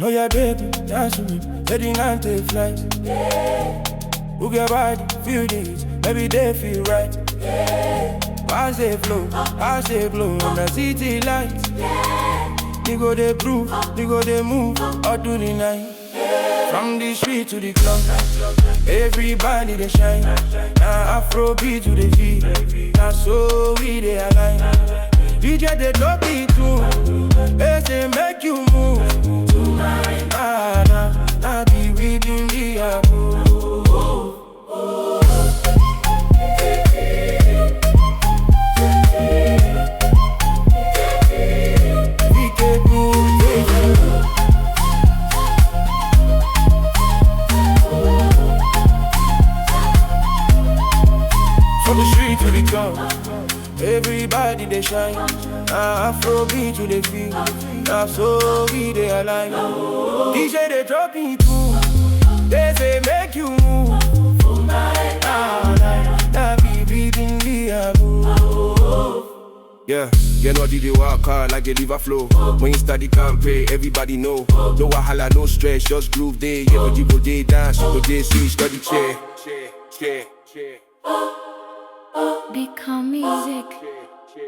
No, yeah, baby, dance with me, heading on take flight. Move your body, feel this, maybe they feel right. Pass they flow, pass they blow on the city lights. They go they prove, they go they move, all through the night. From the street to the club, everybody they shine. Now Afrobeats to the feel, now so we they align. DJ they drop it too, they say make you move. Nah, be reading the apple. From the street to the club, everybody they shine. Now Afrobeat to the feel, now so we they align. DJ they drop it too, they say make you move. Nah, be breathing the apple. Yeah, you know they walk hard like they live a flow. When you start the campaign, everybody know. No wahala, no stress, just groove day. Yeah, but you go day dance, you go day switch, got the chair. Become music.